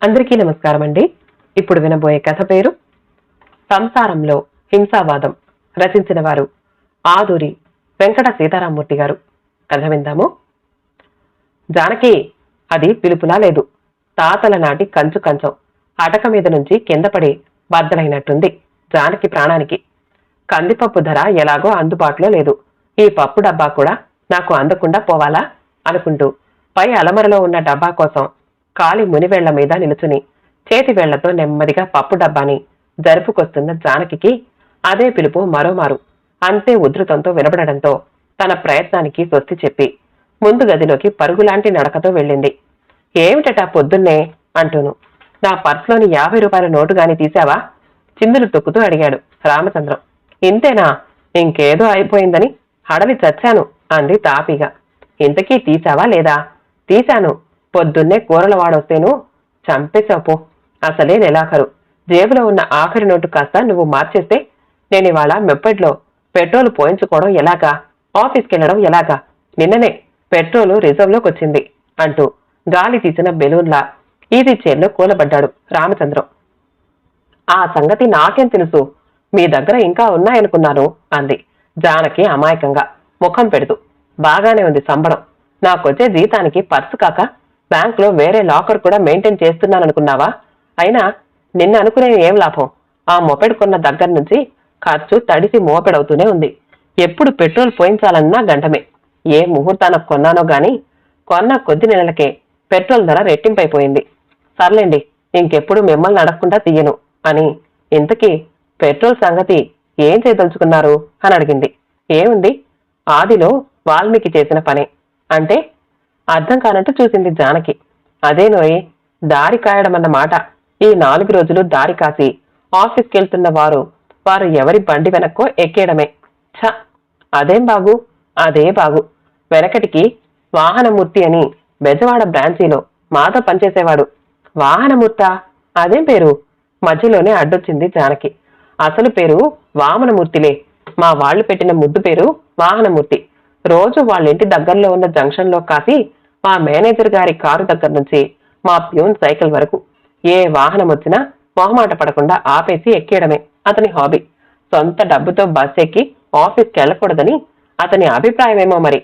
అందరికీ నమస్కారం అండి. ఇప్పుడు వినబోయే కథ పేరు సంసారంలో హింసావాదం. రచించిన వారు ఆదూరి వెంకట సీతారామూర్తి గారు. కథ విందాము. జానకి, అది పిలుపులా లేదు. తాతల నాటి కంచు కంచం అటక మీద నుంచి కింద పడి బద్దలైనట్టుంది జానకి ప్రాణానికి. కందిపప్పు ధర ఎలాగో అందుబాటులో లేదు. ఈ పప్పు డబ్బా కూడా నాకు అందకుండా పోవాలా అనుకుంటూ పై అలమరలో ఉన్న డబ్బా కోసం కాలి మునివేళ్ల మీద నిలుచుని చేతివేళ్లతో నెమ్మదిగా పప్పు డబ్బాని జరుపుకొస్తున్న జానకి అదే పిలుపు మరోమారు అంతే ఉధృతంతో వినబడడంతో తన ప్రయత్నానికి స్వస్తి చెప్పి ముందు గదిలోకి పరుగులాంటి నడకతో వెళ్ళింది. ఏమిటటా పొద్దున్నే అంటూను. నా పర్స్లోని 50 రూపాయల నోటు గాని తీశావా? చిందులు తొక్కుతూ అడిగాడు రామచంద్రం. ఇంతేనా? ఇంకేదో అయిపోయిందని హడలి చచ్చాను అంది తాపీగా. ఇంతకీ తీశావా లేదా? తీశాను. పొద్దున్నే కూరల వాడొస్తేను చంపేశావు. అసలే నెలాఖరు. జేబులో ఉన్న ఆఖరి నోటు కాస్త నువ్వు మార్చేస్తే నేనివాళ మెప్పెట్లో పెట్రోల్ పోయించుకోవడం ఎలాగా? ఆఫీస్కి వెళ్ళడం ఎలాగా? నిన్ననే పెట్రోలు రిజర్వ్లోకి వచ్చింది అంటూ గాలి తీసిన బెలూన్లా ఈజీ చైర్లో కూలబడ్డాడు రామచంద్రం. ఆ సంగతి నాకేం తెలుసు? మీ దగ్గర ఇంకా ఉన్నాయనుకున్నాను అంది జానకి అమాయకంగా ముఖం పెడుతూ. బాగానే ఉంది సంబడం. నాకొచ్చే జీతానికి పర్సు కాక బ్యాంకులో వేరే లాకర్ కూడా మెయింటైన్ చేస్తున్నాననుకున్నావా? అయినా నిన్న అనుకునే ఏం లాభం? ఆ మొపెడ్ కొన్న దగ్గర నుంచి ఖర్చు తడిసి మోపెడవుతూనే ఉంది. ఎప్పుడు పెట్రోల్ పోయించాలన్నా గంటమే. ఏ ముహూర్తానికి కొన్నానో గాని కొన్న కొద్ది నెలలకే పెట్రోల్ ధర రెట్టింపైపోయింది. సర్లేండి, ఇంకెప్పుడు మిమ్మల్ని అడగకుండా తీయను అని. ఇంతకీ పెట్రోల్ సంగతి ఏం చేయదలుచుకున్నారు అని అడిగింది. ఏముంది, ఆదిలో వాల్మీకి చేసిన పనే అంటే అర్థం కానట్టు చూసింది జానకి. అదేనోయ్, దారి కాయడమన్నమాట. ఈ 4 రోజులు దారి కాసి ఆఫీస్కి వెళ్తున్న వారు ఎవరి బండి వెనక్కో ఎక్కేయడమే. ఛ, అదేం బాగు? అదే బాగు. వెనకటికి వాహనమూర్తి అని బెజవాడ బ్రాంచీలో మాతో పనిచేసేవాడు. వాహనమూర్తా? అదేం పేరు? మధ్యలోనే అడ్డొచ్చింది జానకి. అసలు పేరు వామనమూర్తిలే. మా వాళ్లు పెట్టిన ముద్దు పేరు వాహనమూర్తి. రోజు వాళ్ళింటి దగ్గరలో ఉన్న జంక్షన్లో కాసి మా మేనేజర్ గారి కారు దగ్గర నుంచి మా ప్యూన్ సైకిల్ వరకు ఏ వాహనం వచ్చినా మొహమాట పడకుండా ఆపేసి ఎక్కేయడమే అతని హాబీ. సొంత డబ్బుతో బస్ ఎక్కి ఆఫీస్కి వెళ్ళకూడదని అతని అభిప్రాయమేమో మరి.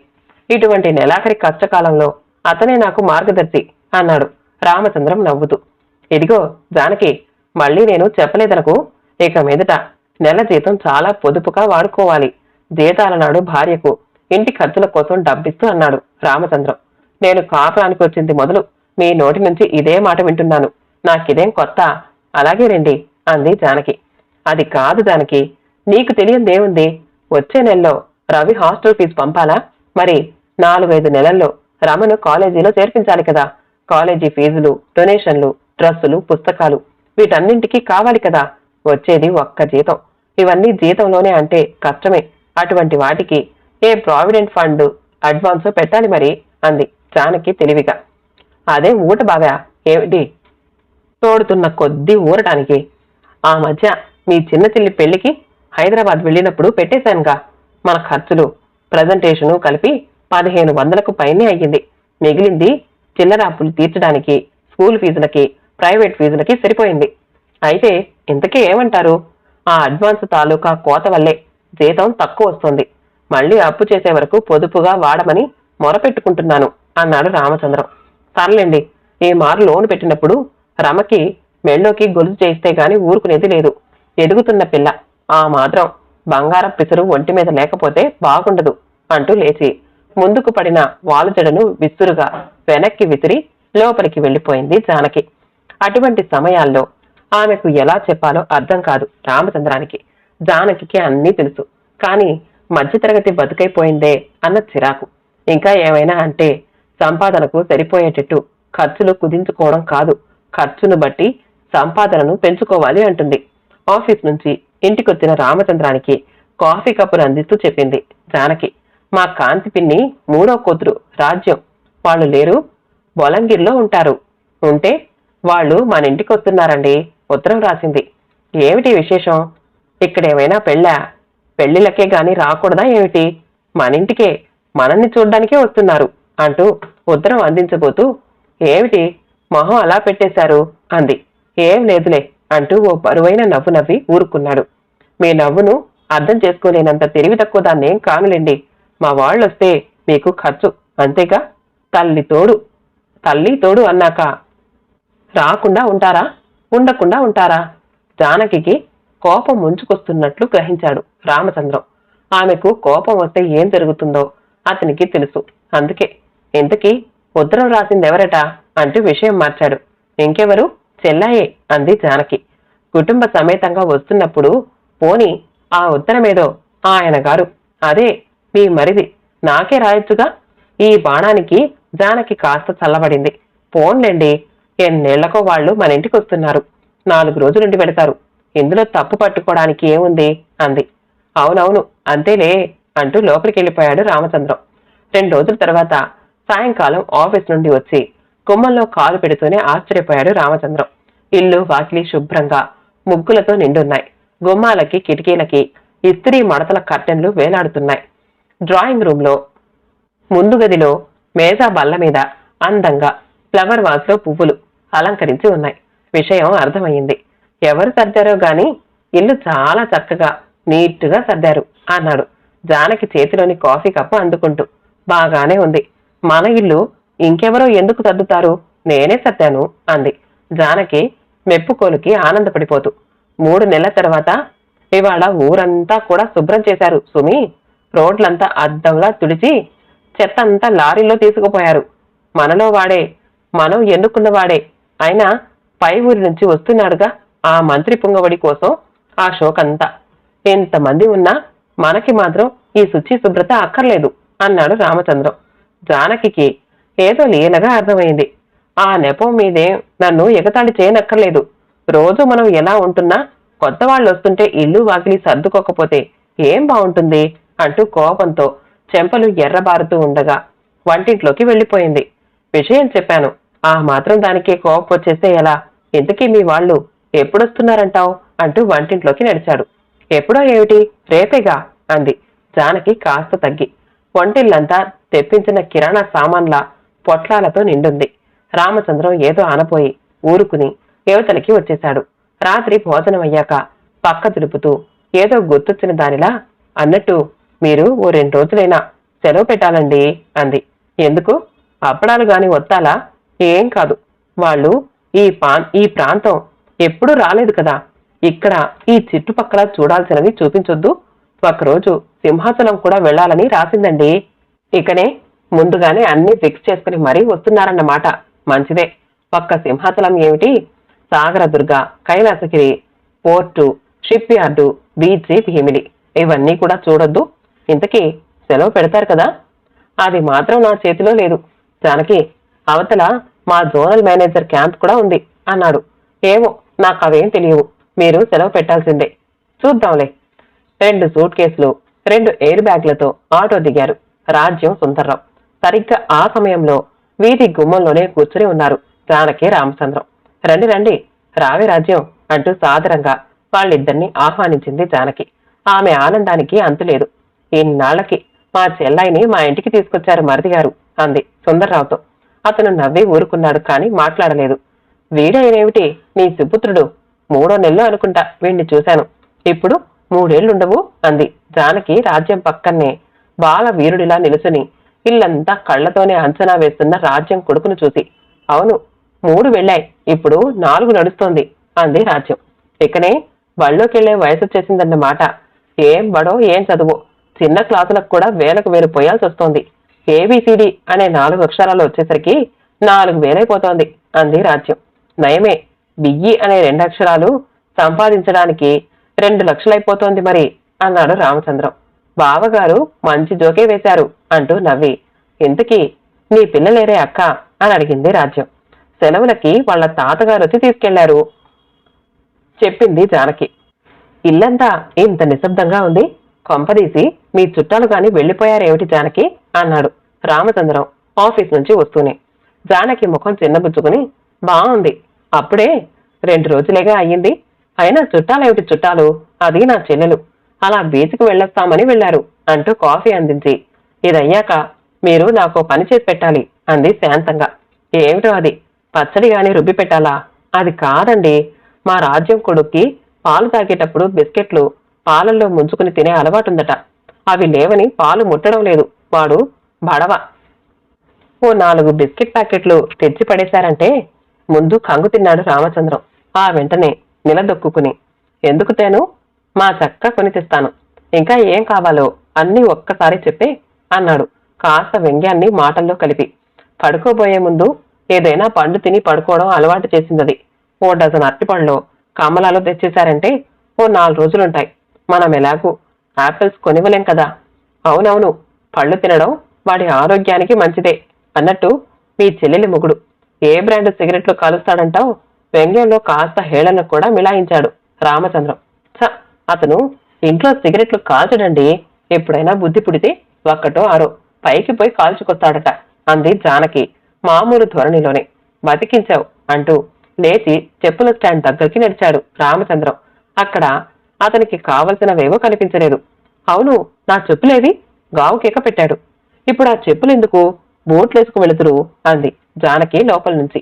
ఇటువంటి నెలాఖరి కష్టకాలంలో అతనే నాకు మార్గదర్శి అన్నాడు రామచంద్రం నవ్వుతూ. ఇదిగో జానకి, మళ్ళీ నేను చెప్పలేదనకు. ఇక మీదట నెల జీతం చాలా పొదుపుగా వాడుకోవాలి. జీతాల నాడు భార్యకు ఇంటి ఖర్చుల కోసం డబ్బిస్తూ అన్నాడు రామచంద్రం. నేను కాపురానికి వచ్చింది మొదలు మీ నోటి నుంచి ఇదే మాట వింటున్నాను. నాకిదేం కొత్త? అలాగే రండి అంది జానకి. అది కాదు జానకి, నీకు తెలియందేముంది? వచ్చే నెలలో రవి హాస్టల్ ఫీజు పంపాలా? మరి 4-5 నెలల్లో రమను కాలేజీలో చేర్పించాలి కదా. కాలేజీ ఫీజులు, డొనేషన్లు, డ్రస్సులు, పుస్తకాలు వీటన్నింటికీ కావాలి కదా. వచ్చేది ఒక్క జీతం. ఇవన్నీ జీతంలోనే అంటే కష్టమే. అటువంటి వాటికి ఏ ప్రావిడెంట్ ఫండ్ అడ్వాన్స్ పెట్టాలి మరి అంది జానకి తెలివిగా. అదే ఊట బాగా ఏమిటి? తోడుతున్న కొద్దీ ఊరటానికి. ఆ మధ్య మీ చిన్న చెల్లి పెళ్లికి హైదరాబాద్ వెళ్ళినప్పుడు పెట్టేశానుగా. మన ఖర్చులు ప్రజెంటేషను కలిపి 1500కు పైనే అయ్యింది. మిగిలింది చిల్లరాపులు తీర్చడానికి, స్కూల్ ఫీజులకి, ప్రైవేట్ ఫీజులకి సరిపోయింది. అయితే ఇంతకీ ఏమంటారు? ఆ అడ్వాన్స్ తాలూకా కోత వల్లే జీతం తక్కువ వస్తుంది. మళ్ళీ అప్పు చేసే వరకు పొదుపుగా వాడమని మొరపెట్టుకుంటున్నాను అన్నాడు రామచంద్రం. సర్లేండి, ఈ మారు లోను పెట్టినప్పుడు రమకి మెళ్ళోకి గొలుసు చేయిస్తే గాని ఊరుకునేది లేదు. ఎదుగుతున్న పిల్ల, ఆ మాత్రం బంగారం పిసరు ఒంటి మీద లేకపోతే బాగుండదు అంటూ లేచి ముందుకు పడిన వాలుజడను విసురుగా వెనక్కి విసిరి లోపలికి వెళ్ళిపోయింది జానకి. అటువంటి సమయాల్లో ఆమెకు ఎలా చెప్పాలో అర్థం కాదు రామచంద్రానికి. జానకి అన్నీ తెలుసు, కానీ మధ్యతరగతి బతుకైపోయిందే అన్న చిరాకు. ఇంకా ఏమైనా అంటే సంపాదనకు సరిపోయేటట్టు ఖర్చులు కుదించుకోవడం కాదు, ఖర్చును బట్టి సంపాదనను పెంచుకోవాలి అంటుంది. ఆఫీస్ నుంచి ఇంటికొచ్చిన రామచంద్రానికి కాఫీ కప్పులు అందిస్తూ చెప్పింది జానకి. మా కాంతి పిన్ని 3వ కూతురు రాజ్యం వాళ్ళు లేరు, బొలంగిర్లో ఉంటారు. ఉంటే వాళ్ళు మన ఇంటికి వస్తున్నారండి. ఉత్తరం రాసింది. ఏమిటి విశేషం? ఇక్కడేమైనా పెళ్ళా? పెళ్లిళ్ళకే గాని రాకూడదా ఏమిటి? మనింటికే, మనల్ని చూడ్డానికే వస్తున్నారు అంటూ ఉత్తరం అందించబోతూ, ఏమిటి మొహం అలా పెట్టేశారు అంది. ఏం లేదులే అంటూ ఓ బరువైన నవ్వు నవ్వి ఊరుకున్నాడు. మీ నవ్వును అర్థం చేసుకోలేనంత తెలివి తక్కువ దాన్నేం కానులేండి. మా వాళ్ళొస్తే మీకు ఖర్చు అంతేగా. తల్లి తోడు అన్నాక రాకుండా ఉంటారా, ఉండకుండా ఉంటారా? జానకికి కోపం ముంచుకొస్తున్నట్లు గ్రహించాడు రామచంద్రం. ఆమెకు కోపం వస్తే ఏం జరుగుతుందో అతనికి తెలుసు. అందుకే ఇంతకీ ఉత్తరం రాసిందెవరట అంటూ విషయం మార్చాడు. ఇంకెవరు? చెల్లాయే అంది జానకి. కుటుంబ సమేతంగా వస్తున్నప్పుడు పోని ఆ ఉత్తరమేదో ఆయన గారు, అదే మీ మరిది నాకే రాయొచ్చుగా. ఈ బాణానికి జానకి కాస్త చల్లబడింది. పోన్లేండి, ఎన్నేళ్లకో వాళ్ళు మన ఇంటికి వస్తున్నారు. 4 రోజులుండి వెళతారు. ఇందులో తప్పు పట్టుకోవడానికి ఏముంది అంది. అవునవును అంతేలే అంటూ లోపలికి వెళ్ళిపోయాడు రామచంద్రం. 2 రోజుల తర్వాత సాయంకాలం ఆఫీస్ నుండి వచ్చి గుమ్మంలో కాలు పెడుతూనే ఆశ్చర్యపోయాడు రామచంద్రం. ఇల్లు వాకిలి శుభ్రంగా ముగ్గులతో నిండున్నాయి. గుమ్మాలకి కిటికీలకి ఇస్త్రీ మడతల కర్టెన్లు వేలాడుతున్నాయి. డ్రాయింగ్ రూమ్ లో ముందు గదిలో మేజా బల్ల మీద అందంగా ఫ్లవర్ వాజ్ లో పువ్వులు అలంకరించి ఉన్నాయి. విషయం అర్థమయ్యింది. ఎవరు సర్దారో గాని ఇల్లు చాలా చక్కగా నీట్ గా సర్దారు అన్నాడు జానకి చేతిలోని కాఫీ కప్పు అందుకుంటూ. బాగానే ఉంది. మన ఇల్లు ఇంకెవరో ఎందుకు సర్దుతారు, నేనే సర్దాను అంది జానకి మెప్పుకోలుకి ఆనందపడిపోతూ. 3 నెలల తర్వాత ఇవాళ ఊరంతా కూడా శుభ్రం చేశారు సుమి. రోడ్లంతా అద్దంలా తుడిచి చెత్త అంతా లారీలో తీసుకుపోయారు. మనలో వాడే, మనం ఎన్నుకున్నవాడే. అయినా పై ఊరి నుంచి వస్తున్నాడుగా ఆ మంత్రి పుంగవడి కోసం ఆ షోకంతా. ఎంతమంది ఉన్నా మనకి మాత్రం ఈ శుచి శుభ్రత అక్కర్లేదు అన్నాడు రామచంద్రం. జానకి ఏదో లీలగా అర్థమైంది. ఆ నెపం మీదే నన్ను ఎగతాళి చేయనక్కర్లేదు. రోజు మనం ఎలా ఉంటున్నా కొత్త వాళ్ళు వస్తుంటే ఇల్లు వాకిలి సర్దుకోకపోతే ఏం బాగుంటుంది అంటూ కోపంతో చెంపలు ఎర్రబారుతూ ఉండగా వంటింట్లోకి వెళ్లిపోయింది. విషయం చెప్పాను, ఆ మాత్రం దానికే కోపం వచ్చేస్తే ఎలా? ఇంతకీ మీ వాళ్ళు ఎప్పుడొస్తున్నారంటావు అంటూ వంటింట్లోకి నడిచాడు. ఎప్పుడో ఏమిటి, రేపేగా అంది జానకి కాస్త తగ్గి. వంటిల్లంతా తెప్పించిన కిరాణా సామాన్ల పొట్లాలతో నిండుంది. రామచంద్రం ఏదో అనపోయి ఊరుకుని యువతలకి వచ్చేశాడు. రాత్రి భోజనం అయ్యాక పక్క తిరుపుతూ ఏదో గుర్తొచ్చిన దానిలా, అన్నట్టు మీరు ఓ 2 రోజులైనా సెలవు పెట్టాలండి అంది. ఎందుకు? అప్పడాలు గాని వత్తాలా? ఏం కాదు, వాళ్ళు ఈ ప్రాంతం ఎప్పుడూ రాలేదు కదా. ఇక్కడ ఈ చుట్టుపక్కల చూడాల్సినవి చూపించొద్దు. ఒకరోజు సింహాచలం కూడా వెళ్లాలని రాసిందండి. ఇకనే ముందుగానే అన్ని ఫిక్స్ చేసుకుని మరీ వస్తున్నారన్నమాట. మంచిదే. ఒక్క సింహాచలం ఏమిటి, Sagaradurga, Kailasagiri, port, shipyard, beach, Bheemili ఇవన్నీ కూడా చూడొద్దు. ఇంతకీ సెలవు పెడతారు కదా? అది మాత్రం నా చేతిలో లేదు జానకి. అవతల మా జోనల్ మేనేజర్ క్యాంప్ కూడా ఉంది అన్నాడు. ఏమో, నాకు అవేం తెలియవు. మీరు సెలవు పెట్టాల్సిందే. చూద్దాంలే. 2 సూట్ కేసులు 2 ఎయిర్ బ్యాగ్లతో ఆటో దిగారు రాజ్యం, సుందర్రావు. సరిగ్గా ఆ సమయంలో వీధి గుమ్మంలోనే కూర్చుని ఉన్నారు జానకి, రామచంద్రం. రండి రండి, రావే రాజ్యం అంటూ సాదరంగా వాళ్ళిద్దరినీ ఆహ్వానించింది జానకి. ఆమె ఆనందానికి అంతులేదు. ఇన్నాళ్లకి మా చెల్లాయిని మా ఇంటికి తీసుకొచ్చారు మరిది గారు అంది సుందర్రావుతో. అతను నవ్వి ఊరుకున్నాడు కాని మాట్లాడలేదు. వీడేనేమిటి నీ సుపుత్రుడు? 3వ నెలలో అనుకుంటా వీణ్ణి చూశాను. ఇప్పుడు 3 ఏళ్లుండవు అంది జానకి రాజ్యం పక్కనే బాల వీరుడిలా నిలుచుని ఇల్లంతా కళ్లతోనే అంచనా వేస్తున్న రాజ్యం కొడుకును చూసి. అవును, 3 వెళ్ళాయి, ఇప్పుడు 4 నడుస్తోంది అంది రాజ్యం. ఇకనే బళ్ళోకెళ్లే వయసు వచ్చేసిందన్నమాట. ఏం బడో ఏం చదువు, చిన్న క్లాసులకు కూడా వేలకు వేలు పోయాల్సి వస్తోంది. ఏబిసిడి అనే 4 అక్షరాలు వచ్చేసరికి 4 వేలైపోతోంది అంది రాజ్యం. నయమే, బియ్యి అనే 2 అక్షరాలు సంపాదించడానికి 2 లక్షలైపోతోంది మరి అన్నాడు రామచంద్రం. బావగారు మంచి జోకే వేశారు అంటూ నవ్వి, ఇంతకీ నీ పిల్లలేరే అక్క అని అడిగింది రాజ్యం. సెలవులకి వాళ్ళ తాతగారు వచ్చి తీసుకెళ్లారు చెప్పింది జానకి. ఇల్లంతా ఇంత నిశ్శబ్దంగా ఉంది. కొంపదీసి మీ చుట్టాలు గాని వెళ్లిపోయారేమిటి జానకి అన్నాడు రామచంద్రం ఆఫీస్ నుంచి వస్తూనే. జానకి ముఖం చిన్నబుచ్చుకుని, బాగుంది, అప్పుడే 2 రోజులేగా అయ్యింది. అయినా చుట్టాలేమిటి చుట్టాలు, అది నా చెల్లెలు. అలా బీచ్కి వెళ్ళొస్తామని వెళ్లారు అంటూ కాఫీ అందించి, ఇదయ్యాక మీరు నాకు పని చేసి పెట్టాలి అంది శాంతంగా. ఏమిటో అది? పచ్చడి గాని రుబ్బి పెట్టాలా? అది కాదండి, మా రాజ్యం కొడుక్కి పాలు తాగేటప్పుడు బిస్కెట్లు పాలల్లో ముంచుకుని తినే అలవాటుందట. అవి లేవని పాలు ముట్టడం లేదు. వాడు బడవ. ఓ 4 బిస్కెట్ ప్యాకెట్లు తెచ్చి పడేశారంటే ముందు కంగు తిన్నాడు రామచంద్రం. ఆ వెంటనే నిలదొక్కుని, ఎందుకు తేను? మా చక్క కొని తెస్తాను. ఇంకా ఏం కావాలో అన్నీ ఒక్కసారి చెప్పే అన్నాడు, కాస్త వ్యంగ్యాన్ని మాటల్లో కలిపి. పడుకోబోయే ముందు ఏదైనా పండు తిని పడుకోవడం అలవాటు చేసిందది. ఓ డజన్ అరటిపళ్ళు కమలాలు తెచ్చేశారంటే ఓ 4 రోజులుంటాయి. మనం ఎలాగూ యాపిల్స్ కొనివ్వలేం కదా. అవునవును, పళ్ళు తినడం వాడి ఆరోగ్యానికి మంచిదే. అన్నట్టు మీ చెల్లెలి మొగుడు ఏ బ్రాండ్ సిగరెట్లు కాలుస్తాడంటావు? వ్యంగ్యంలో కాస్త హేళన కూడా మిలాయించాడు రామచంద్రం. అతను ఇంట్లో సిగరెట్లు కాల్చడండి. ఎప్పుడైనా బుద్ధి పుడితే ఒక్కటో ఆరో పైకి పోయి కాల్చుకొస్తాడట అంది జానకి మామూలు ధోరణిలోనే. బతికించావు అంటూ లేచి చెప్పుల స్టాండ్ దగ్గరికి నడిచాడు రామచంద్రం. అక్కడ అతనికి కావలసినవేవో కనిపించలేదు. అవును, నా చెప్పులేవి? గావు కేక పెట్టాడు. ఇప్పుడు ఆ చెప్పులెందుకు? బూట్లేసుకు వెళుతురు అంది జానకి లోపల నుంచి.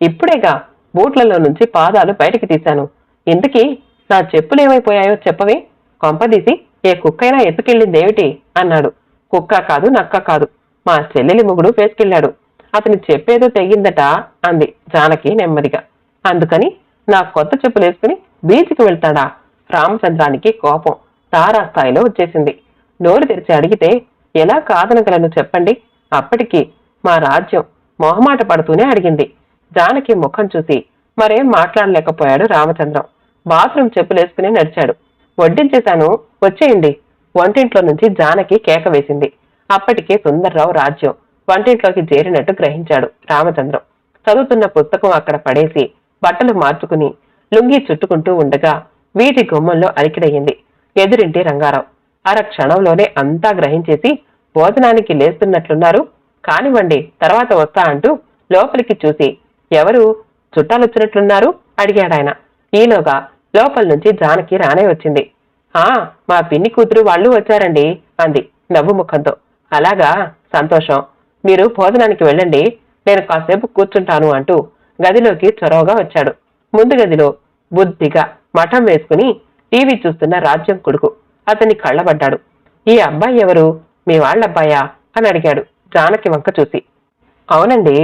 ఇప్పుడేగా బూట్లలో నుంచి పాదాలు బయటికి తీశాను. ఇంతకీ నా చెప్పులేమైపోయాయో చెప్పవే? కొంపదీసి ఏ కుక్కైనా ఎత్తుకెళ్ళిందేమిటి అన్నాడు. కుక్క కాదు, నక్క కాదు, మా చెల్లెలి మొగుడు వేసుకెళ్ళాడు. అతని చెప్పేదో తెగిందట అంది జానకి నెమ్మదిగా. అందుకని నా కొత్త చెప్పులేసుకుని బీచ్కి వెళ్తాడా? రామచంద్రానికి కోపం తారాస్థాయిలో వచ్చేసింది. నోరు తెరిచి అడిగితే ఎలా కాదనగలను చెప్పండి? అప్పటికి మా రాజ్యం మొహమాట పడుతూనే అడిగింది. జానకి ముఖం చూసి మరేం మాట్లాడలేకపోయాడు రామచంద్రం. బాత్రూం చెప్పులేసుకుని నడిచాడు. వడ్డించేశాను, వచ్చేయండి. వంటింట్లో నుంచి జానకి కేక వేసింది. అప్పటికే సుందర్రావు రాజ్యం వంటింట్లోకి చేరినట్టు గ్రహించాడు రామచంద్రం. చదువుతున్న పుస్తకం అక్కడ పడేసి బట్టలు మార్చుకుని లుంగీ చుట్టుకుంటూ ఉండగా వీటి గుమ్మంలో అలికిడయ్యింది ఎదురింటి రంగారావు. అర క్షణంలోనే అంతా గ్రహించేసి భోజనానికి లేస్తున్నట్లున్నారు, కానివ్వండి తర్వాత వస్తా అంటూ లోపలికి చూసి ఎవరు చుట్టాలొచ్చినట్లున్నారు అడిగాడాయన. ఈలోగా లోపల నుంచి జానకి రానే వచ్చింది. మా పిన్ని కూతురు వాళ్ళు వచ్చారండి అంది నవ్వు ముఖంతో. అలాగా, సంతోషం. మీరు భోజనానికి వెళ్ళండి, నేను కాసేపు కూర్చుంటాను అంటూ గదిలోకి చొరవగా వచ్చాడు. ముందు గదిలో బుద్ధిగా మఠం వేసుకుని టీవీ చూస్తున్న రాజ్యం కొడుకు అతన్ని కళ్ళబడ్డాడు. ఈ అబ్బాయి ఎవరు? మీ వాళ్ళబ్బాయా అని అడిగాడు జానకి వంక చూసి. అవునండి,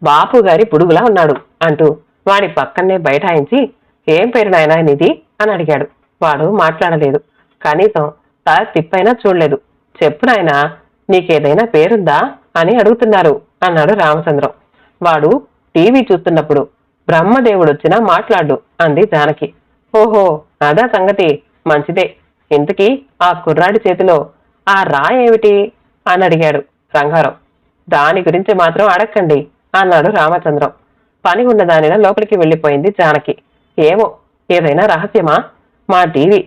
బాపు గారి పుడుగులా ఉన్నాడు అంటూ వాడి పక్కనే బైఠాయించి, ఏం పేరు నాయనా నిధి అని అడిగాడు. వాడు మాట్లాడలేదు, కనీసం తల తిప్పైనా చూడలేదు. చెప్పు నాయనా, నీకేదైనా పేరుందా అని అడుగుతున్నారు అన్నాడు రామచంద్రం. వాడు టీవీ చూస్తున్నప్పుడు బ్రహ్మదేవుడొచ్చినా మాట్లాడు అంది జానకి. ఓహో, అదా సంగతి, మంచిదే. ఇంతకీ ఆ కుర్రాడి చేతిలో ఆ రాయేమిటి అని అడిగాడు రంగారావు. దాని గురించి మాత్రం అడక్కండి అన్నాడు రామచంద్రం. పని ఉన్నదానిలా లోపలికి వెళ్ళిపోయింది జానకి. ఏమో, ఏదైనా రహస్యమా? మా టీవీ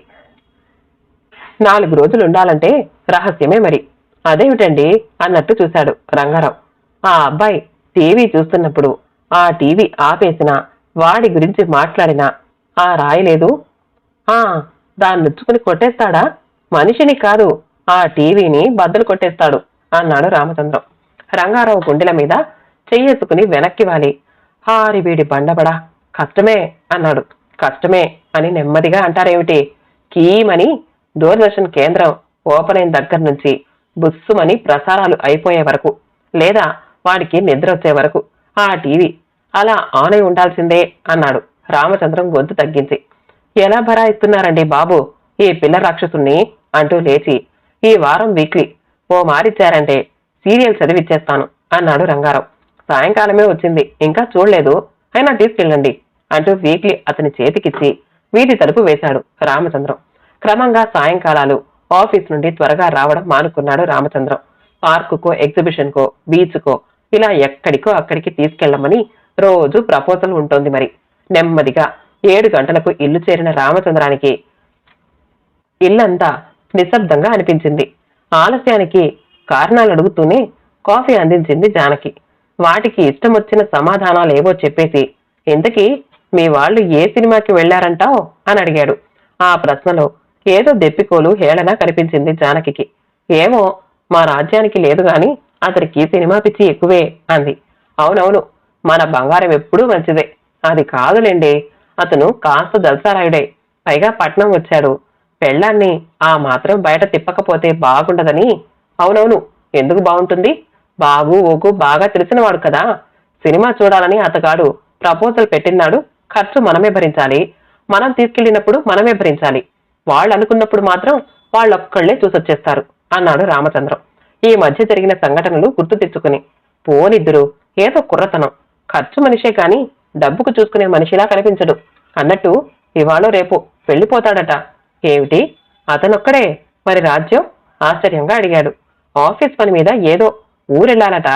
4 రోజులు ఉండాలంటే రహస్యమే మరి. అదేమిటండి అన్నట్టు చూశాడు రంగారావు. ఆ అబ్బాయి టీవీ చూస్తున్నప్పుడు ఆ టీవీ ఆపేసినా వాడి గురించి మాట్లాడినా ఆ రాయలేదు, దాన్నుచ్చుకుని కొట్టేస్తాడా? మనిషిని కాదు, ఆ టీవీని బద్దలు కొట్టేస్తాడు అన్నాడు రామచంద్రం. రంగారావు గుండెల మీద చెయ్యేసుకుని వెనక్కి వాలి, హారిబీడి బండబడా, కష్టమే అన్నాడు. కష్టమే అని నెమ్మదిగా అంటారేమిటి? కీమని దూరదర్శన్ కేంద్రం ఓపెన్ అయిన దగ్గర నుంచి బుస్సుమని ప్రసారాలు అయిపోయే వరకు, లేదా వాడికి నిద్ర వచ్చే వరకు ఆ టీవీ అలా ఆన్ అయి ఉండాల్సిందే అన్నాడు రామచంద్రం గొంతు తగ్గించి. ఎలా భరాయిస్తున్నారండి బాబు ఈ పిల్ల రాక్షసుణ్ణి అంటూ లేచి, ఈ వారం వీక్లీ ఓ మారిచ్చారంటే సీరియల్ చదివిచ్చేస్తాను అన్నాడు రంగారావు. సాయంకాలమే వచ్చింది, ఇంకా చూడలేదు, అయినా తీసుకెళ్ళండి అంటూ వీక్లీ అతని చేతికిచ్చి వీధి తలుపు వేశాడు రామచంద్రం. క్రమంగా సాయంకాలాలు ఆఫీస్ నుండి త్వరగా రావడం మానుకున్నాడు రామచంద్రం. పార్కుకో, ఎగ్జిబిషన్కో, బీచ్కో ఇలా ఎక్కడికో అక్కడికి తీసుకెళ్లమని రోజు ప్రపోజల్ ఉంటుంది మరి. నెమ్మదిగా 7 గంటలకు ఇల్లు చేరిన రామచంద్రానికి ఇల్లంతా నిశ్శబ్దంగా అనిపించింది. ఆలస్యానికి కారణాలు అడుగుతూనే కాఫీ అందించింది జానకి. వాటికి ఇష్టం వచ్చిన సమాధానాలేవో చెప్పేసి, ఇంతకీ మీ వాళ్ళు ఏ సినిమాకి వెళ్లారంటావు అని అడిగాడు. ఆ ప్రశ్నలో ఏదో దెప్పికోలు హేళన కనిపించింది జానకి. ఏమో, మా రాజ్యానికి లేదు గాని అతడికి సినిమా పిచ్చి ఎక్కువే అంది. అవునవును, మన బంగారం ఎప్పుడూ మంచిదే, అది కాదులేండి, అతను కాస్త జల్సారాయుడే, పైగా పట్నం వచ్చాడు. పెళ్ళాన్ని ఆ మాత్రం బయట తిప్పకపోతే బాగుండదని. అవునవును, ఎందుకు బాగుంటుంది? బాగు ఓగు బాగా తెలిసినవాడు కదా. సినిమా చూడాలని అతగాడు ప్రపోజల్ పెట్టినాడు, ఖర్చు మనమే భరించాలి. మనం తీసుకెళ్లినప్పుడు మనమే భరించాలి. వాళ్ళు అనుకున్నప్పుడు మాత్రం వాళ్ళొక్కళ్లే చూసొచ్చేస్తారు అన్నాడు రామచంద్రం ఈ మధ్య జరిగిన సంఘటనలు గుర్తు తెచ్చుకుని. పోనిద్దరు, ఏదో కుర్రతనం. ఖర్చు మనిషే కాని డబ్బుకు చూసుకునే మనిషిలా కనిపించడు. అన్నట్టు ఇవాళో రేపు వెళ్ళిపోతాడట. ఏమిటి, అతనొక్కడే? మరి రాజ్యం? ఆశ్చర్యంగా అడిగాడు. ఆఫీస్ పని మీద ఏదో ఊరెళ్ళాలట,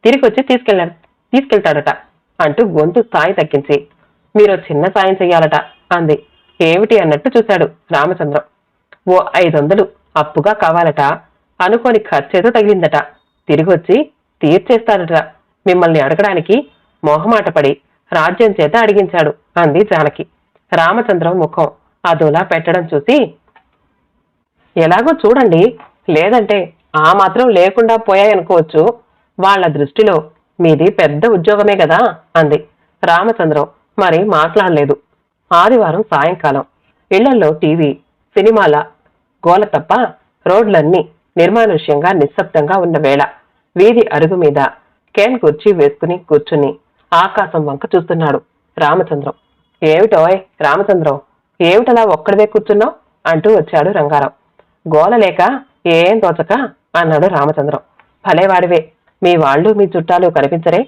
తిరిగొచ్చి తీసుకెళ్తాడట అంటూ గొంతు స్థాయి తగ్గించి. మీరు చిన్న సాయం చెయ్యాలట అంది. ఏమిటి అన్నట్టు చూశాడు రామచంద్రం. ఓ 500 అప్పుగా కావాలట. అనుకోని ఖర్చేదో తగిలిందట. తిరిగొచ్చి తీర్చేస్తాడట. మిమ్మల్ని అడగడానికి మొహమాటపడి రాజ్యం చేత అడిగించాడు అంది జానకి. రామచంద్రం ముఖం అదోలా పెట్టడం చూసి, ఎలాగో చూడండి, లేదంటే ఆ మాత్రం లేకుండా పోయాయనుకోవచ్చు. వాళ్ల దృష్టిలో మీది పెద్ద ఉద్యోగమే కదా అంది. రామచంద్రం మరి మాట్లాడలేదు. ఆదివారం సాయంకాలం ఇళ్లలో టీవీ, సినిమాల గోల తప్ప రోడ్లన్నీ నిర్మానుష్యంగా నిశ్శబ్దంగా ఉన్న వేళ వీధి అరుగు మీద కేన్ కుర్చీ వేసుకుని కూర్చుని ఆకాశం వంక చూస్తున్నాడు రామచంద్రం. ఏమిటోయ్ రామచంద్రం, ఏమిటలా ఒక్కడివే కూర్చున్నావు అంటూ వచ్చాడు రంగారావు. గోల లేక ఏం తోచక అన్నాడు రామచంద్రం. భలేవాడివే, మీ వాళ్ళు మీ చుట్టాలు కనిపించరే?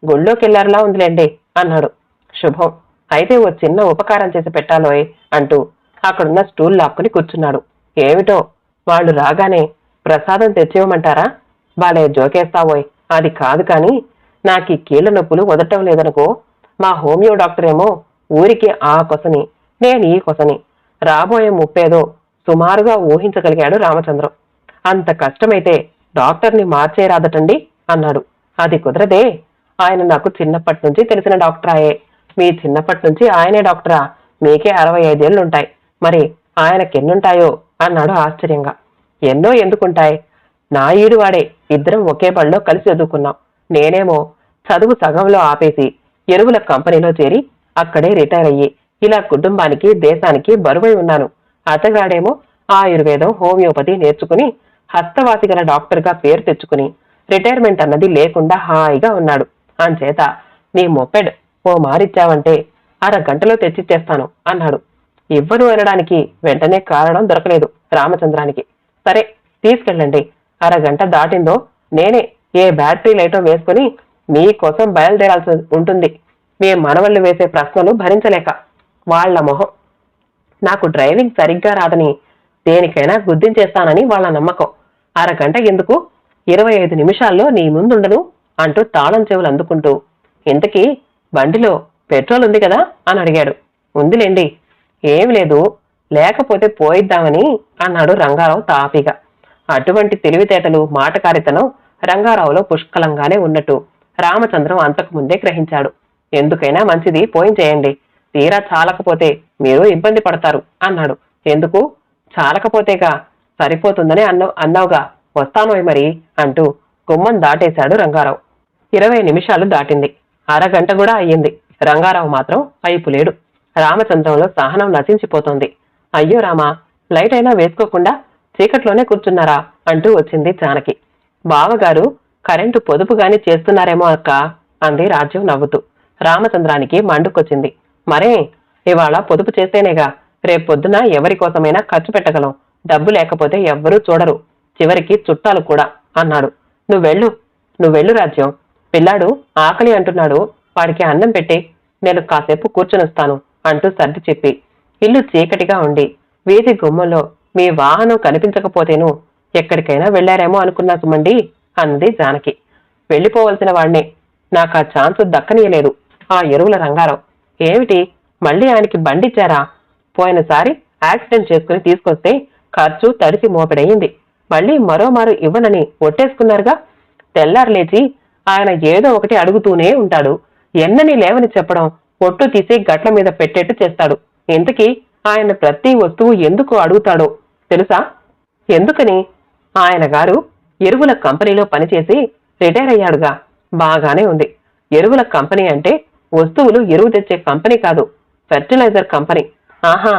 గుళ్ళోకెళ్లారులా ఉందిలేండి అన్నాడు. శుభం, అయితే ఓ చిన్న ఉపకారం చేసి పెట్టాలోయ్ అంటూ అక్కడున్న స్టూల్ లాక్కుని కూర్చున్నాడు. ఏమిటో, వాళ్ళు రాగానే ప్రసాదం తెచ్చివ్వమంటారా? బాలే జోకేస్తావోయ్. అది కాదు కాని నాకీ కీళ్ల నొప్పులు వదలటం లేదనుకో. మా హోమియో డాక్టర్ ఏమో ఊరికి ఆ కొసని, నేను ఈ కొసని. రాబోయే ముప్పేదో సుమారుగా ఊహించగలిగాడు రామచంద్రం. అంత కష్టమైతే డాక్టర్ని మార్చేరాదటండి అన్నాడు. అది కుదరదే, ఆయన నాకు చిన్నప్పటి నుంచి తెలిసిన డాక్టరాయే. మీ చిన్నప్పటి నుంచి ఆయనే డాక్టరా? మీకే 65 ఏళ్లుంటాయి, మరి ఆయనకెన్నుంటాయో అన్నాడు ఆశ్చర్యంగా. ఎన్నో ఎందుకుంటాయి, నా ఈడువాడే. ఇద్దరం ఒకే బడిలో కలిసి చదువుకున్నాం. నేనేమో చదువు సగంలో ఆపేసి ఎరువుల కంపెనీలో చేరి అక్కడే రిటైర్ అయ్యి ఇలా కుటుంబానికి దేశానికి బరువై ఉన్నాను. అతగాడేమో ఆయుర్వేదం హోమియోపతి నేర్చుకుని హస్తవాసి గల డాక్టర్గా పేరు తెచ్చుకుని రిటైర్మెంట్ అన్నది లేకుండా హాయిగా ఉన్నాడు. అంచేత నీ మొప్పెడ్ ఓ మారిచ్చావంటే 1/2 గంటలో తెచ్చిచ్చేస్తాను అన్నాడు. ఇవ్వను అనడానికి వెంటనే కారణం దొరకలేదు రామచంద్రానికి. సరే తీసుకెళ్ళండి. 1/2 గంట దాటిందో నేనే ఏ బ్యాటరీ లైటో వేసుకుని మీకోసం బయలుదేరాల్సి ఉంటుంది. మీ మనవళ్ళు వేసే ప్రశ్నలు భరించలేక. వాళ్ల మొహం, నాకు డ్రైవింగ్ సరిగ్గా రాదని దేనికైనా గుద్దించేస్తానని వాళ్ళ నమ్మకం. 1/2 గంట ఎందుకు, 25 నిమిషాల్లో నీ ముందుండను అంటూ తాళం చెవులు అందుకుంటూ, ఇంతకీ బండిలో పెట్రోల్ ఉంది కదా అని అడిగాడు. ఉందిలేండి. ఏమి లేదు, లేకపోతే పోయిద్దామని అన్నాడు రంగారావు తాపీగా. అటువంటి తెలివితేటలు మాటకారితనం రంగారావులో పుష్కలంగానే ఉన్నట్టు రామచంద్రం అంతకుముందే గ్రహించాడు. ఎందుకైనా మంచిది పోయించేయండి, తీరా చాలకపోతే మీరు ఇబ్బంది పడతారు అన్నాడు. ఎందుకు? చాలకపోతేగా, సరిపోతుందని అన్నావుగా, వస్తానోయ్ మరి అంటూ గుమ్మం దాటేశాడు రంగారావు. 20 నిమిషాలు దాటింది. 1/2 గంట కూడా అయ్యింది. రంగారావు మాత్రం అయిపులేడు. రామచంద్రంలో సహనం నశించిపోతోంది. అయ్యో రామా, లైట్ అయినా వేసుకోకుండా చీకట్లోనే కూర్చున్నారా అంటూ వచ్చింది జానకి. బావగారు కరెంటు పొదుపుగాని చేస్తున్నారేమో అక్క అంది రాజ్యం నవ్వుతూ. రామచంద్రానికి మండుకొచ్చింది. మరే, ఇవాళ పొదుపు చేస్తేనేగా రేపొద్దున ఎవరికోసమైనా ఖర్చు పెట్టగలం. డబ్బు లేకపోతే ఎవ్వరూ చూడరు, చివరికి చుట్టాలు కూడా అన్నాడు. నువ్వెళ్ళు రాజ్యం, పిల్లాడు ఆకలి అంటున్నాడు, వాడికి అన్నం పెట్టి నేను కాసేపు కూర్చునొస్తాను అంటూ సర్ది చెప్పి ఇల్లు చీకటిగా ఉండి వీధి గుమ్మంలో మీ వాహనం కనిపించకపోతేను ఎక్కడికైనా వెళ్లారేమో అనుకున్నా సుమండి అన్నది జానకి. వెళ్లిపోవలసిన వాడినే, నాకు ఆ ఛాన్స్ దక్కనీయలేదు ఆ ఎరువుల రంగారావు. ఏమిటి, మళ్ళీ ఆయనకి బండిచ్చారా? పోయినసారి యాక్సిడెంట్ చేసుకుని తీసుకొస్తే ఖర్చు తడిసి మోపెడయింది. మళ్ళీ మరోమారు ఇవ్వనని ఒట్టేసుకున్నారుగా. తెల్లారు లేచి ఆయన ఏదో ఒకటి అడుగుతూనే ఉంటాడు. ఎన్నని లేవని చెప్పడం, ఒట్టు తీసి గట్ల మీద పెట్టేట్టు చేస్తాడు. ఇంతకీ ఆయన ప్రతి వస్తువు ఎందుకు అడుగుతాడో తెలుసా? ఎందుకని? ఆయన గారు ఎరువుల కంపెనీలో పనిచేసి రిటైర్ అయ్యాడుగా. బాగానే ఉంది. ఎరువుల కంపెనీ అంటే వస్తువులు ఎరువు తెచ్చే కంపెనీ కాదు, ఫెర్టిలైజర్ కంపెనీ. ఆహా,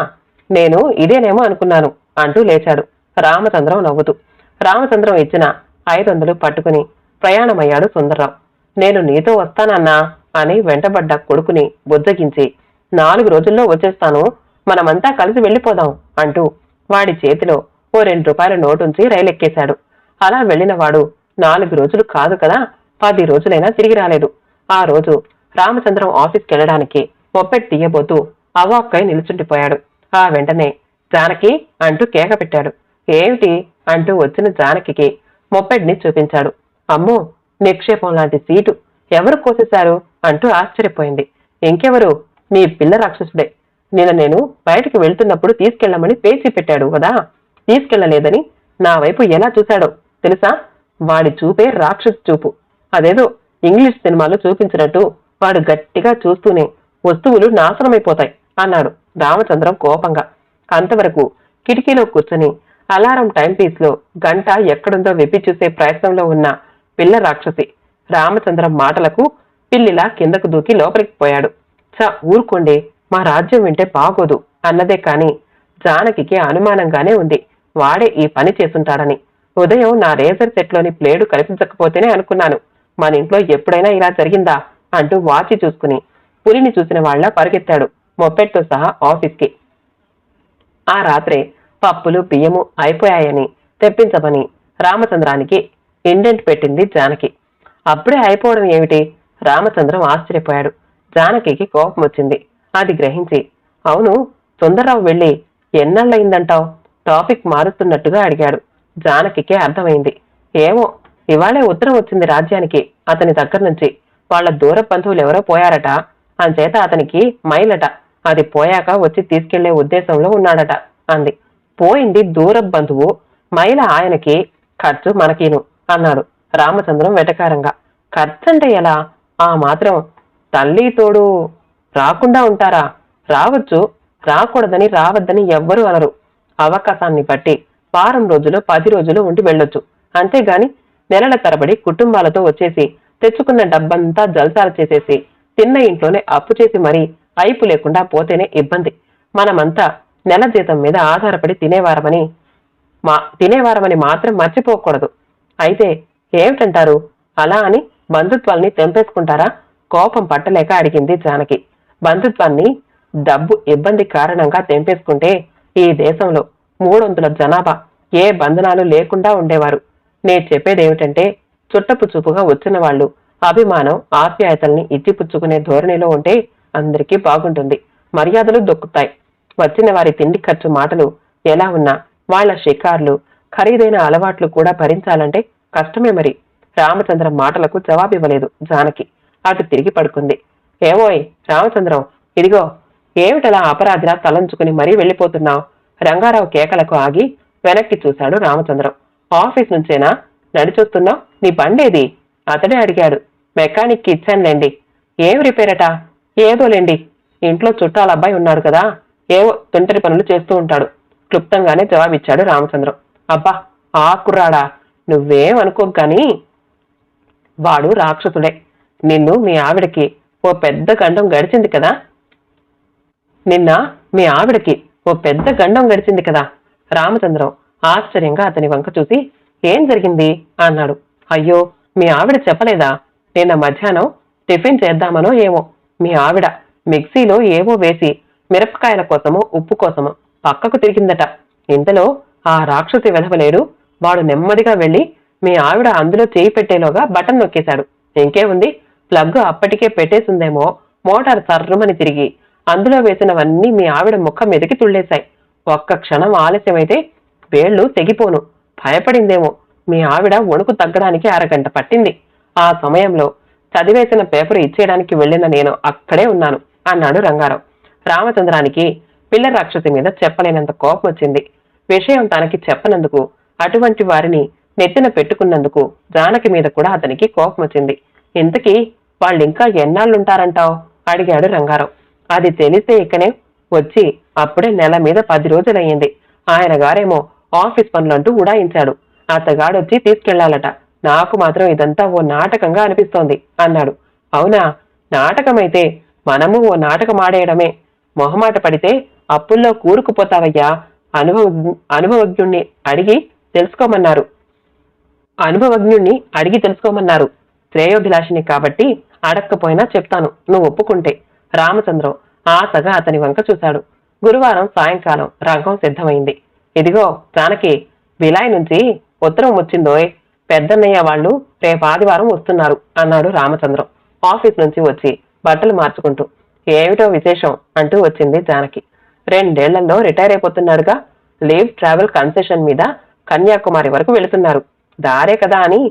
నేను ఇదేనేమో అనుకున్నాను అంటూ లేచాడు రామచంద్రం నవ్వుతూ. రామచంద్రం ఇచ్చిన 500 పట్టుకుని ప్రయాణమయ్యాడు సుందర్రావు. నేను నీతో వస్తానన్నా అని వెంటబడ్డ కొడుకుని బుజ్జగించి 4 రోజుల్లో వచ్చేస్తాను, మనమంతా కలిసి వెళ్ళిపోదాం అంటూ వాడి చేతిలో ఓ 2 రూపాయల నోటుంచి రైలెక్కేశాడు. అలా వెళ్లినవాడు 4 రోజులు కాదు కదా, 10 రోజులైనా తిరిగి రాలేదు. ఆ రోజు రామచంద్రం ఆఫీస్కెళ్లడానికి మొప్పెడ్ తీయబోతూ అవాక్కై నిలుచుండిపోయాడు. ఆ వెంటనే జానకి అంటూ కేక పెట్టాడు. ఏమిటి అంటూ వచ్చిన జానకి మొప్పెడ్ ని చూపించాడు. అమ్మో, నిక్షేపం లాంటి సీటు ఎవరు కోసేశారు అంటూ ఆశ్చర్యపోయింది. ఇంకెవరు, మీ పిల్ల రాక్షసుడే. నేను బయటికి వెళ్తున్నప్పుడు తీసుకెళ్లమని పేచి పెట్టాడు కదా, తీసుకెళ్లలేదని నా వైపు ఎలా చూశాడో తెలుసా? వాడి చూపే రాక్షసు చూపు. అదేదో ఇంగ్లీష్ సినిమాలో చూపించినట్టు వాడు గట్టిగా చూస్తూనే వస్తువులు నాశనమైపోతాయి అన్నాడు రామచంద్రం కోపంగా. అంతవరకు కిటికీలో కూర్చొని అలారం టైం పీస్ లో గంట ఎక్కడుందో వెప్పి చూసే ప్రయత్నంలో ఉన్న పిల్ల రాక్షసి రామచంద్రం మాటలకు పిల్లిలా కిందకు దూకి లోపలికి పోయాడు. ఊరుకోండి, మా రాజ్యం వింటే బాగోదు అన్నదే కాని జానకి అనుమానంగానే ఉంది వాడే ఈ పని చేసుంటాడని. ఉదయం నా రేజర్ సెట్లోని ప్లేడు కనిపించకపోతేనే అనుకున్నాను. మన ఇంట్లో ఎప్పుడైనా ఇలా జరిగిందా అంటూ వాచి చూసుకుని పులిని చూసిన వాళ్ళ పరిగెత్తాడు మొప్పెడ్తో సహా ఆఫీస్కి. ఆ రాత్రే పప్పులు బియ్యము అయిపోయాయని తెప్పించమని రామచంద్రానికి ఇండెంట్ పెట్టింది జానకి. అప్పుడే అయిపోవడం ఏమిటి? రామచంద్రం ఆశ్చర్యపోయాడు. జానకి కోపం వచ్చింది. అది గ్రహించి, అవును, సుందర్రావు వెళ్ళి ఎన్నాళ్ళయిందంటావు టాపిక్ మారుస్తున్నట్టుగా అడిగాడు. జానకి అర్థమైంది. ఏమో, ఇవాళే ఉత్తరం వచ్చింది రాజ్యానికి అతని దగ్గర నుంచి. వాళ్ళ దూర బంధువులు ఎవరో పోయారట, అంచేత అతనికి మైలట. అది పోయాక వచ్చి తీసుకెళ్లే ఉద్దేశంలో ఉన్నాడట అంది. పోయింది దూర బంధువు, మైల ఆయనకి, ఖర్చు మనకీను అన్నాడు రామచంద్రం వెటకారంగా. ఖర్చంటే ఎలా? ఆ మాత్రం తల్లి తోడు రాకుండా ఉంటారా? రావచ్చు, రాకూడదని రావద్దని ఎవ్వరూ అనరు. అవకాశాన్ని బట్టి వారం రోజులు 10 రోజులు ఉండి వెళ్ళొచ్చు. అంతేగాని నెలల తరబడి కుటుంబాలతో వచ్చేసి తెచ్చుకున్న డబ్బంతా జల్సాలు చేసేసి తిన్న ఇంట్లోనే అప్పు చేసి మరీ అయిపు లేకుండా పోతేనే ఇబ్బంది. మనమంతా నెల జీతం మీద ఆధారపడి తినేవారమని మాత్రం మర్చిపోకూడదు. అయితే ఏమిటంటారు? అలా అని బంధుత్వాల్ని తెంపేసుకుంటారా? కోపం పట్టలేక అడిగింది జానకి. బంధుత్వాన్ని డబ్బు ఇబ్బంది కారణంగా తెంపేసుకుంటే ఈ దేశంలో 300 జనాభా ఏ బంధనాలు లేకుండా ఉండేవారు. నేను చెప్పేదేమిటంటే, చుట్టపు చూపుగా వచ్చిన వాళ్ళు అభిమానం ఆప్యాయతల్ని ఇచ్చిపుచ్చుకునే ధోరణిలో ఉంటే అందరికీ బాగుంటుంది, మర్యాదలు దొక్కుతాయి. వచ్చిన వారి తిండి ఖర్చు మాటలు ఎలా ఉన్నా వాళ్ల షికార్లు ఖరీదైన అలవాట్లు కూడా భరించాలంటే కష్టమే మరి. రామచంద్రం మాటలకు జవాబివ్వలేదు జానకి. అటు తిరిగి పడుకుంది. ఏవోయ్ రామచంద్రం, ఇదిగో, ఏమిటలా అపరాధిలా తలంచుకుని మరీ వెళ్ళిపోతున్నావు? రంగారావు కేకలకు ఆగి వెనక్కి చూశాడు రామచంద్రం. ఆఫీస్ నుంచేనా నడిచొస్తున్నావు? నీ బండేది? అతడే అడిగాడు. మెకానిక్కి ఇచ్చానులేండి. ఏం రిపేరట? ఏదోలేండి, ఇంట్లో చుట్టాల అబ్బాయి ఉన్నాడు కదా, ఏవో తుంటరి పనులు చేస్తూ ఉంటాడు క్లుప్తంగానే జవాబిచ్చాడు రామచంద్రం. అబ్బా, ఆ కుర్రాడా? నువ్వేం అనుకోకు గాని వాడు రాక్షసుడే. నిన్ను మీ ఆవిడకి ఓ పెద్ద గండం గడిచింది కదా రామచంద్రం ఆశ్చర్యంగా అతని వంక చూసి, ఏం జరిగింది అన్నాడు. అయ్యో, మీ ఆవిడ చెప్పలేదా? నిన్న మధ్యాహ్నం టిఫిన్ చేద్దామనో ఏమో మీ ఆవిడ మిక్సీలో ఏవో వేసి మిరపకాయల కోసమో ఉప్పు కోసమో పక్కకు తిరిగిందట. ఇంతలో ఆ రాక్షసి వెధవలేడు, వాడు నెమ్మదిగా వెళ్లి మీ ఆవిడ అందులో చేయి పెట్టేలోగా బటన్ నొక్కేశాడు. ఇంకేముంది, ప్లగ్ అప్పటికే పెట్టేసిందేమో, మోటార్ సర్రుమని తిరిగి అందులో వేసినవన్నీ మీ ఆవిడ ముఖం మీదకి తుళ్ళేశాయి. ఒక్క క్షణం ఆలస్యమైతే వేళ్లు తెగిపోను. భయపడిందేమో. మీ ఆవిడ వణుకు తగ్గడానికి 1 గంట పట్టింది. ఆ సమయంలో చదివేసిన పేపర్ ఇచ్చేయడానికి వెళ్లిన నేను అక్కడే ఉన్నాను అన్నాడు రంగారావు. రామచంద్రానికి పిల్ల రాక్షసి మీద చెప్పలేనంత కోపం వచ్చింది. విషయం తనకి చెప్పనందుకు, అటువంటి వారిని నెత్తిన పెట్టుకున్నందుకు జానకి మీద కూడా అతనికి కోపం వచ్చింది. ఇంతకీ వాళ్ళింకా ఎన్నాళ్ళుంటారంటావు అడిగాడు రంగారావు. అది తెలిసే ఇకనే వచ్చి అప్పుడే నెల మీద 10 రోజులయ్యింది. ఆయన గారేమో ఆఫీస్ పనులంటూ ఉడాయించాడు. అతగాడొచ్చి తీసుకెళ్లాలట. నాకు మాత్రం ఇదంతా ఓ నాటకంగా అనిపిస్తోంది అన్నాడు. అవునా, నాటకమైతే మనము ఓ నాటకం ఆడేయడమే. మొహమాట పడితే అప్పుల్లో కూరుకుపోతావయ్యా. అనుభవజ్ఞుణ్ణి అడిగి తెలుసుకోమన్నారు అనుభవజ్ఞుణ్ణి అడిగి తెలుసుకోమన్నారు. శ్రేయోభిలాషిని కాబట్టి అడక్కపోయినా చెప్తాను, నువ్వు ఒప్పుకుంటే. రామచంద్రం ఆశగా అతని వంక చూశాడు. గురువారం సాయంకాలం రంగం సిద్ధమైంది. ఇదిగో జానకి, విలాయ్ నుంచి ఉత్తరం వచ్చిందోయ్. పెద్దన్నయ్య వాళ్ళు రేపు ఆదివారం వస్తున్నారు అన్నాడు రామచంద్రం ఆఫీస్ నుంచి వచ్చి బట్టలు మార్చుకుంటూ. ఏమిటో విశేషం అంటూ వచ్చింది జానకి. 2 ఏళ్లలో రిటైర్ అయిపోతున్నాడుగా. లీవ్ ట్రావెల్ కన్సెషన్ మీద కన్యాకుమారి వరకు వెళుతున్నారు. దారే కదా అని.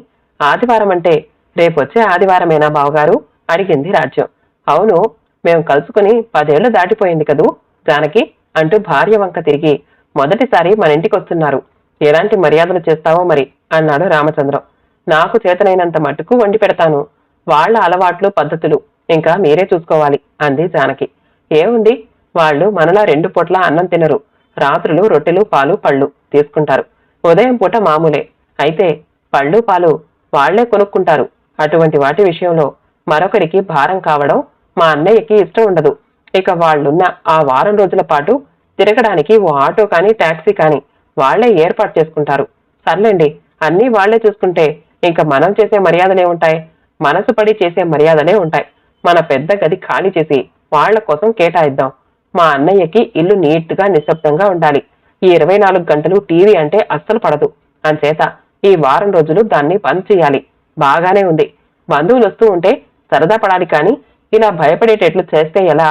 ఆదివారం అంటే రేపొచ్చే ఆదివారమేనా బావగారు అడిగింది రాజ్యం. అవును, మేము కలుసుకుని 10 ఏళ్లు దాటిపోయింది కదూ జానకి అంటూ భార్య వంక తిరిగి, మొదటిసారి మన ఇంటికి వస్తున్నారు. ఎలాంటి మర్యాదలు చేస్తావో మరి అన్నాడు రామచంద్రం. నాకు చేతనైనంత మట్టుకు వండి పెడతాను. వాళ్ల అలవాట్లు పద్ధతులు ఇంకా మీరే చూసుకోవాలి అంది జానకి. ఏముంది, వాళ్ళు మనలా 2 పూట్ల అన్నం తినరు. రాత్రులు రొట్టెలు పాలు పళ్ళు తీసుకుంటారు. ఉదయం పూట మామూలే. అయితే పళ్ళు పాలు వాళ్లే కొనుక్కుంటారు. అటువంటి వాటి విషయంలో మరొకరికి భారం కావడం మా అన్నయ్యకి ఇష్టం ఉండదు. ఇక వాళ్లున్న ఆ వారం రోజుల పాటు తిరగడానికి ఓ ఆటో కానీ టాక్సీ కానీ వాళ్లే ఏర్పాటు చేసుకుంటారు. సర్లేండి, అన్నీ వాళ్లే చూసుకుంటే ఇంకా మనం చేసే మర్యాదలే ఉంటాయి. మనసు పడి చేసే మర్యాదలే ఉంటాయి. మన పెద్ద గది ఖాళీ చేసి వాళ్ల కోసం కేటాయిద్దాం. మా అన్నయ్యకి ఇల్లు నీట్ గా నిశ్శబ్దంగా ఉండాలి. ఈ 24 గంటలు టీవీ అంటే అస్సలు పడదు. అంచేత ఈ వారం రోజులు దాన్ని బంద్ చేయాలి. బాగానే ఉంది. బంధువులు వస్తూ ఉంటే సరదా పడాలి కానీ ఇలా భయపడేటట్లు చేస్తే ఎలా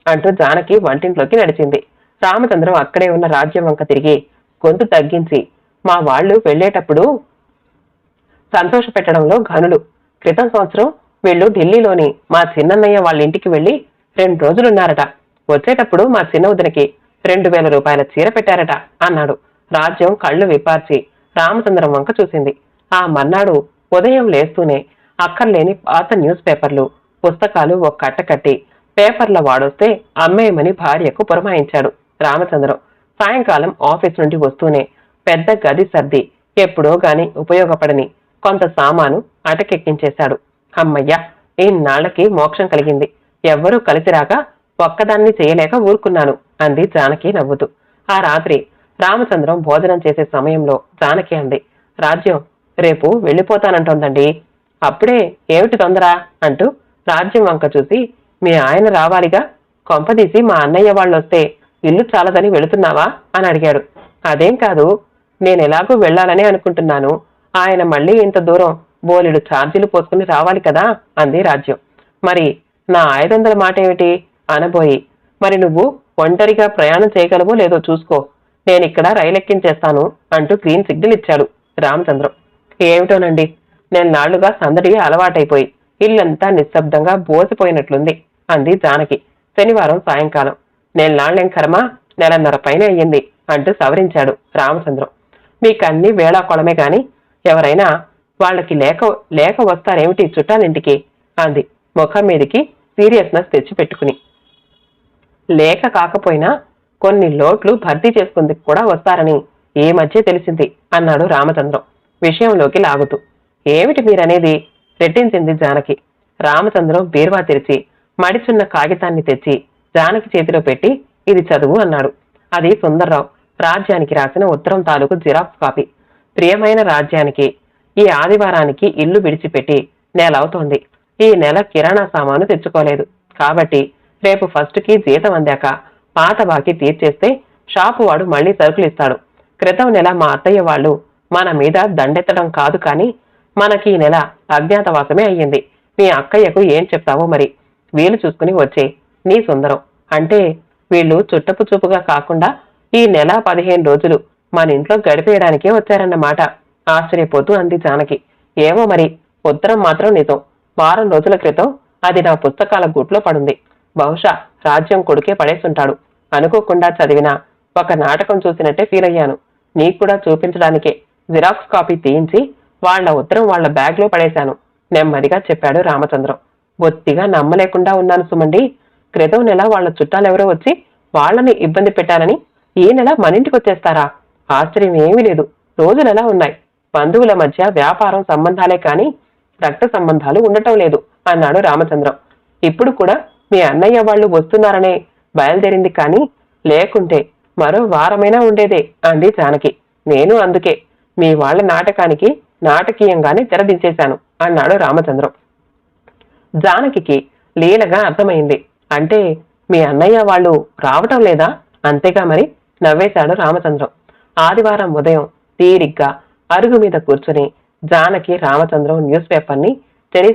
అంటూ జానకి వంటింట్లోకి నడిచింది. రామచంద్రం అక్కడే ఉన్న రాజ్యం వంక తిరిగి గొంతు తగ్గించి, మా వాళ్ళు వెళ్లేటప్పుడు సంతోష పెట్టడంలో ఘనులు. క్రితం సంవత్సరం వీళ్ళు ఢిల్లీలోని మా చిన్నన్నయ్య వాళ్ళ ఇంటికి వెళ్లి 2 రోజులున్నారట. వచ్చేటప్పుడు మా చిన్న వదినకి 2000 రూపాయల చీర పెట్టారట అన్నాడు. రాజ్యం కళ్ళు విప్పార్చి రామచంద్రం వంక చూసింది. ఆ మర్నాడు ఉదయం లేస్తూనే అక్కర్లేని పాత న్యూస్ పేపర్లు పుస్తకాలు ఒక కట్ట కట్టి పేపర్ల వాడొస్తే అమ్మేయమని భార్యకు పురమాయించాడు రామచంద్రం. సాయంకాలం ఆఫీస్ నుండి వస్తూనే పెద్ద గది సర్ది ఎప్పుడో గాని ఉపయోగపడని కొంత సామాను అటకెక్కించేశాడు. అమ్మయ్య, ఇన్నాళ్లకి మోక్షం కలిగింది. ఎవ్వరూ కలిసిరాక ఒక్కదాన్ని చేయలేక ఊరుకున్నాను అంది జానకి నవ్వుతూ. ఆ రాత్రి రామచంద్రం భోజనం చేసే సమయంలో జానకి అంది, రాజ్యం రేపు వెళ్ళిపోతానంటోందండి. అప్పుడే ఏమిటి తొందర అంటూ రాజ్యం వంక చూసి, మీ ఆయన రావాలిగా. కొంపదీసి మా అన్నయ్య వాళ్ళొస్తే ఇల్లు చాలదని వెళుతున్నావా అని అడిగాడు. అదేం కాదు, నేనెలాగూ వెళ్లాలని అనుకుంటున్నాను. ఆయన మళ్ళీ ఇంత దూరం బోలెడు ఛార్జీలు పోసుకుని రావాలి కదా అంది రాజ్యం. మరి నా 500 మాట ఏమిటి అనబోయి, మరి నువ్వు ఒంటరిగా ప్రయాణం చేయగలవో లేదో చూసుకో, నేనిక్కడ రైలెక్కించేస్తాను అంటూ గ్రీన్ సిగ్నల్ ఇచ్చాడు రామచంద్రం. ఏమిటోనండి, నేను నాళ్లుగా సందడిగా అలవాటైపోయి ఇల్లంతా నిశ్శబ్దంగా బోసిపోయినట్లుంది అంది జానకి శనివారం సాయంకాలం. నాళ్ళేం కర్మ, 1.5 పైన అయ్యింది అంటూ సవరించాడు రామచంద్రం. మీకన్నీ వేళాకొళమే గాని ఎవరైనా వాళ్ళకి లేక వస్తారేమిటి చుట్టాలింటికి అంది ముఖం మీదికి సీరియస్నెస్ తెచ్చిపెట్టుకుని. లేక కాకపోయినా కొన్ని లోట్లు భర్తీ చేసుకుందుకు కూడా వస్తారని ఈ మధ్య తెలిసింది అన్నాడు రామచంద్రం విషయంలోకి లాగుతూ. ఏమిటి మీరనేది రెట్టించింది జానకి. రామచంద్రం బీర్వా తెరిచి మడిచున్న కాగితాన్ని తెచ్చి జానకి చేతిలో పెట్టి, ఇది చదువు అన్నాడు. అది సుందర్రావు రాజ్యానికి రాసిన ఉత్తరం తాలూకు జిరాక్స్ కాపీ. ప్రియమైన రాజ్యానికి, ఈ ఆదివారానికి ఇల్లు విడిచిపెట్టి నెలవుతోంది. ఈ నెల కిరాణా సామాను తెచ్చుకోలేదు కాబట్టి రేపు ఫస్ట్కి జీతం అందాక పాత బాకీ తీర్చేస్తే షాపు వాడు మళ్లీ సరుకులు ఇస్తాడు. క్రితం నెల మా అత్తయ్య వాళ్ళు మన మీద దండెత్తడం కాదు కానీ మనకి ఈ నెల అజ్ఞాతవాసమే అయ్యింది. మీ అక్కయ్యకు ఏం చెప్తావో మరి. వీలు చూసుకుని వచ్చే నీ సుందరం. అంటే వీళ్ళు చుట్టపు చూపుగా కాకుండా ఈ నెల 15 రోజులు మన ఇంట్లో గడిపేయడానికే వచ్చారన్నమాట ఆశ్చర్యపోతూ అంది జానకి. ఏమో మరి, ఉత్తరం మాత్రం నిజం. వారం రోజుల క్రితం అది నా పుస్తకాల గుట్లో పడుంది. బహుశా రాజ్యం కొడుకే పడేస్తుంటాడు. అనుకోకుండా చదివిన ఒక నాటకం చూసినట్టే ఫీల్ అయ్యాను. నీకు కూడా చూపించడానికే జిరాక్స్ కాపీ తీయించి వాళ్ల ఉత్తరం వాళ్ల బ్యాగ్ లో పడేశాను నెమ్మదిగా చెప్పాడు రామచంద్రం. బొత్తిగా నమ్మలేకుండా ఉన్నాను సుమండి. క్రితం నెల వాళ్ల చుట్టాలెవరో వచ్చి వాళ్లని ఇబ్బంది పెట్టానని ఈ నెల మనింటికి వచ్చేస్తారా? ఆశ్చర్యం ఏమీ లేదు. రోజులెలా ఉన్నాయి. బంధువుల మధ్య వ్యాపారం సంబంధాలే కాని రక్త సంబంధాలు ఉండటం లేదు అన్నాడు రామచంద్రం. ఇప్పుడు కూడా మీ అన్నయ్య వాళ్ళు వస్తున్నారనే బయలుదేరింది కానీ లేకుంటే మరో వారమైనా ఉండేదే అంది జానకి. నేను అందుకే మీ వాళ్ళ నాటకానికి నాటకీయంగానే తెరదించేశాను అన్నాడు రామచంద్రం. జానకి లీలగా అర్థమైంది. అంటే మీ అన్నయ్య వాళ్ళు రావటం లేదా? అంతేగా మరి నవ్వేశాడు రామచంద్రం. ఆదివారం ఉదయం తీరిగ్గా అరుగు మీద కూర్చుని జానకి రామచంద్రం న్యూస్ పేపర్ని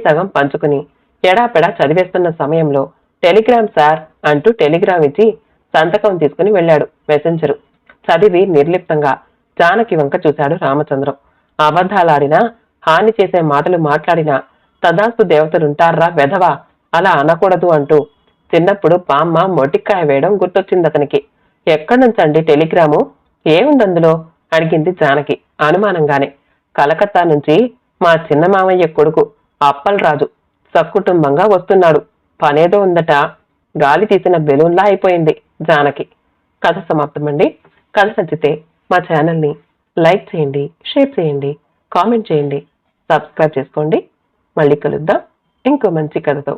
సగం పంచుకుని ఎడాపెడా చదివేస్తున్న సమయంలో టెలిగ్రామ్ సార్ అంటూ టెలిగ్రామ్ ఇచ్చి సంతకం తీసుకుని వెళ్లాడు మెసెంజరు. చదివి నిర్లిప్తంగా జానకి వంక చూశాడు రామచంద్రం. అబద్ధాలాడినా, హాని చేసే మాటలు మాట్లాడినా తదాస్తు దేవతలుంటారా వెధవా, అలా అనకూడదు అంటూ చిన్నప్పుడు బామ్మ మొటిక్కాయ వేయడం గుర్తొచ్చిందతనికి. ఎక్కడి నుంచండి టెలిగ్రాము? ఏముందందులో అడిగింది జానకి అనుమానంగానే. కలకత్తా నుంచి మా చిన్న మామయ్య కొడుకు అప్పలరాజు సకుటుంబంగా వస్తున్నాడు. పనేదో ఉందట. గాలి తీసిన బెలూన్లా అయిపోయింది జానకి. కథ సమాప్తమండి. కథ నచ్చితే మా ఛానల్ని లైక్ చేయండి, షేర్ చేయండి, కామెంట్ చేయండి, సబ్స్క్రైబ్ చేసుకోండి. మళ్ళీ కలుద్దాం ఇంకో మంచి కథతో.